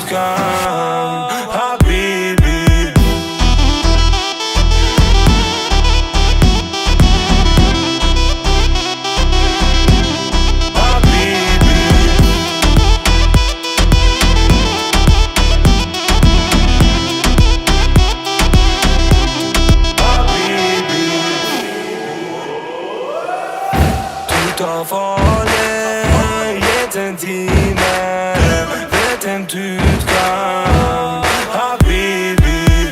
kan, habibi. Ta farlig, gitt en time, vet en du kan